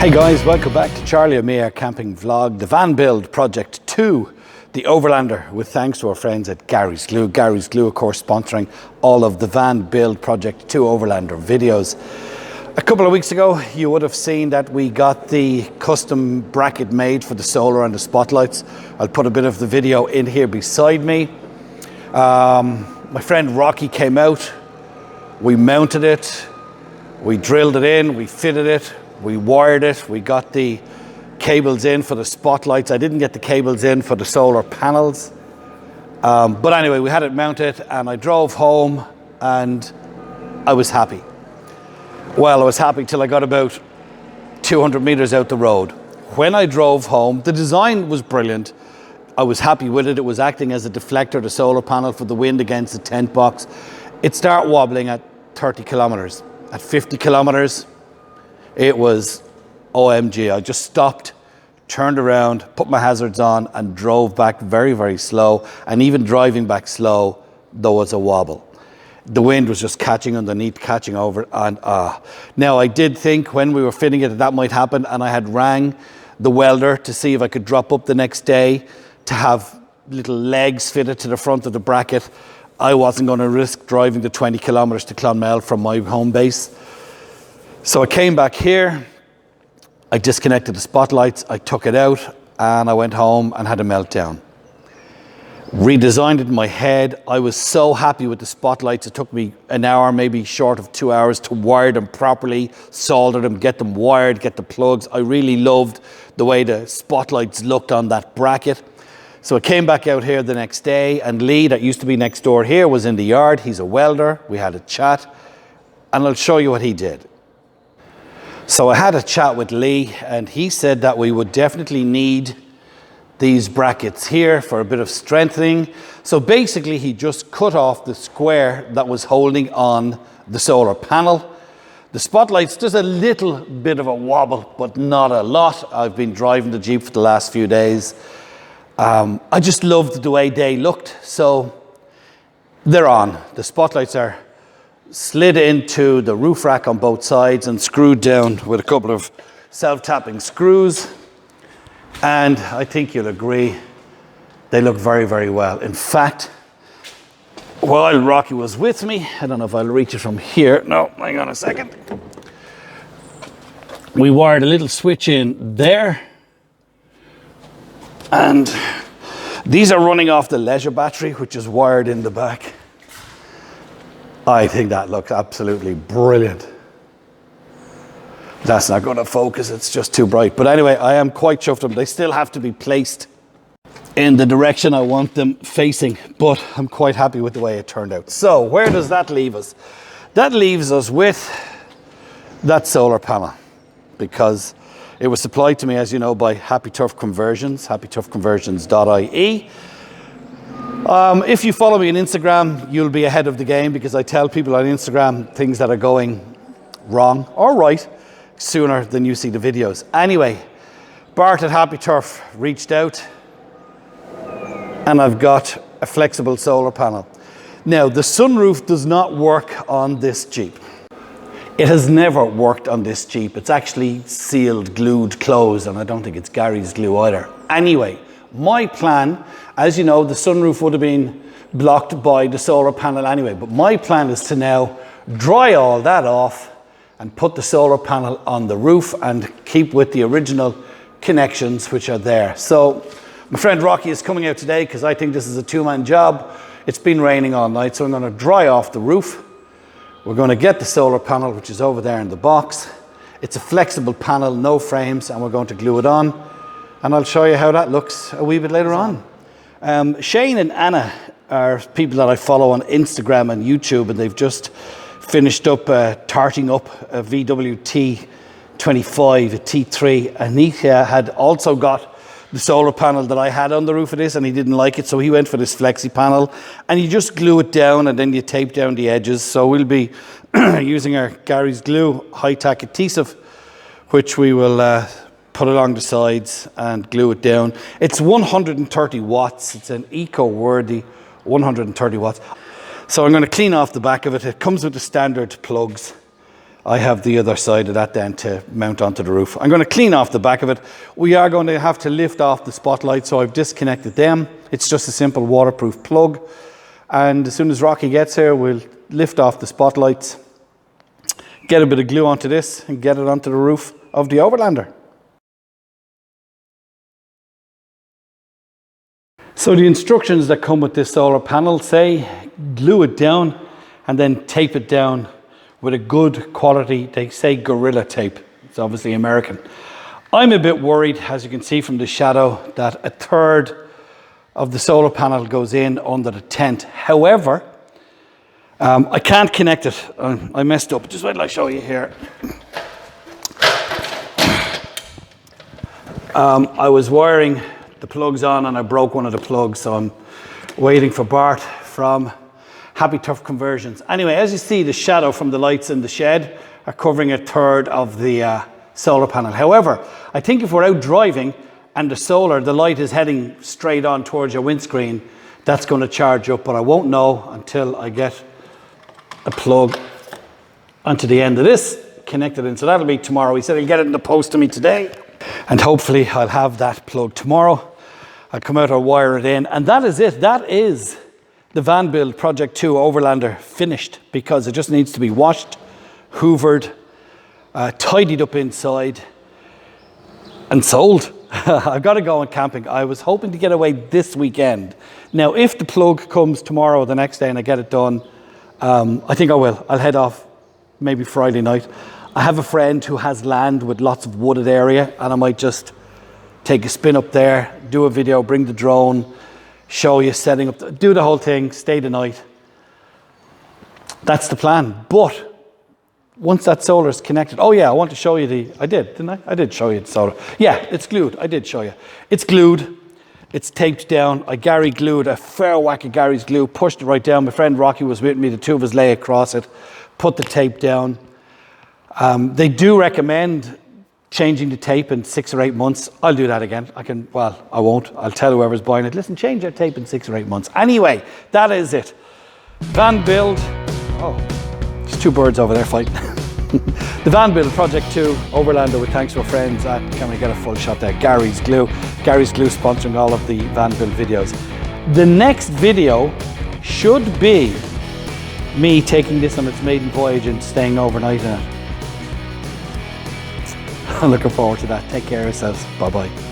Hey guys, welcome back to Charlie and Mia camping vlog, the van build project 2, the Overlander, with thanks to our friends at Gary's Glue. Gary's Glue, of course, sponsoring all of the van build project 2 Overlander videos. A couple of weeks ago, you would have seen that we got the custom bracket made for the solar and the spotlights. I'll put a bit of the video in here beside me. My friend Rocky came out, we mounted it, we drilled it in, we fitted it, we wired it, we got the cables in for the spotlights. I didn't get the cables in for the solar panels. But anyway, we had it mounted and I drove home and I was happy. Well, I was happy till I got about 200 meters out the road. When I drove home, the design was brilliant. I was happy with it. It was acting as a deflector, the solar panel, for the wind against the tent box. It started wobbling at 30 kilometers. At 50 kilometers, it was OMG. I just stopped, turned around, put my hazards on and drove back very, very slow. And even driving back slow, there was a wobble. The wind was just catching underneath, catching over, and Now I did think when we were fitting it that might happen, and I had rang the welder to see if I could drop up the next day to have little legs fitted to the front of the bracket. I wasn't going to risk driving the 20 kilometers to Clonmel from my home base. So I came back here, I disconnected the spotlights, I took it out, and I went home and had a meltdown. Redesigned it in my head. I was so happy with the spotlights. It took me an hour, maybe short of 2 hours, to wire them properly, solder them, get them wired, get the plugs. I really loved the way the spotlights looked on that bracket. So I came back out here the next day, and Lee, that used to be next door here, was in the yard. He's a welder. We had a chat, and I'll show you what he did. So I had a chat with Lee, and he said that we would definitely need these brackets here for a bit of strengthening. So basically he just cut off the square that was holding on the solar panel. The spotlights, there's a little bit of a wobble, but not a lot. I've been driving the Jeep for the last few days. I just loved the way they looked. So they're on. The spotlights are slid into the roof rack on both sides and screwed down with a couple of self-tapping screws. And I think you'll agree, they look very, very well. In fact, while Rocky was with me, I don't know if I'll reach it from here. No, hang on a second. We wired a little switch in there. And these are running off the leisure battery, which is wired in the back. I think that looks absolutely brilliant. That's not going to focus, it's just too bright. But anyway, I am quite chuffed with them. They still have to be placed in the direction I want them facing, but I'm quite happy with the way it turned out. So where does that leave us? That leaves us with that solar panel, because it was supplied to me, as you know, by Happy Turf Conversions, happyturfconversions.ie. If you follow me on Instagram, you'll be ahead of the game, because I tell people on Instagram things that are going wrong or right sooner than you see the videos. Anyway, Bart at Happy Turf reached out, and I've got a flexible solar panel. Now, the sunroof does not work on this Jeep. It has never worked on this Jeep. It's actually sealed, glued, closed, and I don't think it's Gary's glue either. Anyway, my plan, as you know, the sunroof would have been blocked by the solar panel anyway, but my plan is to now dry all that off and put the solar panel on the roof and keep with the original connections which are there. So my friend Rocky is coming out today because I think this is a two-man job. It's been raining all night, so I'm going to dry off the roof. We're going to get the solar panel, which is over there in the box. It's a flexible panel, no frames, and we're going to glue it on. And I'll show you how that looks a wee bit later on. Shane and Anna are people that I follow on Instagram and YouTube, and they've just finished up tarting up a VW T25, a T3, and he had also got the solar panel that I had on the roof of this, and he didn't like it, so he went for this flexi panel, and you just glue it down and then you tape down the edges. So we'll be using our Gary's Glue high-tack adhesive, which we will put along the sides and glue it down. It's 130 watts. It's an eco-worthy 130 watts. So I'm going to clean off the back of it. It comes with the standard plugs. I have the other side of that then to mount onto the roof. I'm going to clean off the back of it. We are going to have to lift off the spotlight, so I've disconnected them. It's just a simple waterproof plug. And as soon as Rocky gets here, we'll lift off the spotlights, get a bit of glue onto this and get it onto the roof of the Overlander. So the instructions that come with this solar panel say glue it down and then tape it down with a good quality, they say Gorilla tape. It's obviously American. I'm a bit worried, as you can see from the shadow, that a third of the solar panel goes in under the tent. However, I can't connect it. I messed up. Just wait till I show you here. I was wiring the plugs on and I broke one of the plugs, so I'm waiting for Bart from Happy Tough Conversions. Anyway, as you see, the shadow from the lights in the shed are covering a third of the solar panel. However, I think if we're out driving and the light is heading straight on towards your windscreen, that's going to charge up, but I won't know until I get a plug onto the end of this connected in. So that'll be tomorrow. He said he'll get it in the post to me today, and hopefully I'll have that plug tomorrow. I'll come out, I'll wire it in, and that is it. That is the van build Project 2 Overlander finished, because it just needs to be washed, hoovered, tidied up inside and sold. I've got to go on camping. I was hoping to get away this weekend. Now, if the plug comes tomorrow or the next day and I get it done, I think I will. I'll head off maybe Friday night. I have a friend who has land with lots of wooded area, and I might just take a spin up there, do a video, bring the drone, show you setting up, do the whole thing, stay the night. That's the plan. But once that solar is connected, oh yeah, I want to show you I did, didn't I? I did show you the solar. Yeah, it's glued. I did show you. It's glued. It's taped down. I Gary glued a fair whack of Gary's glue, pushed it right down. My friend Rocky was with me. The two of us lay across it, put the tape down. They do recommend changing the tape in 6 or 8 months. I'll do that again. I won't. I'll tell whoever's buying it, listen, change your tape in 6 or 8 months. Anyway, that is it. Van build. Oh, there's 2 birds over there fighting. The van build Project 2 Overlander with thanks to our friends at, can we get a full shot there? Gary's Glue. Gary's Glue sponsoring all of the van build videos. The next video should be me taking this on its maiden voyage and staying overnight in it. I'm looking forward to that. Take care of yourselves. Bye bye.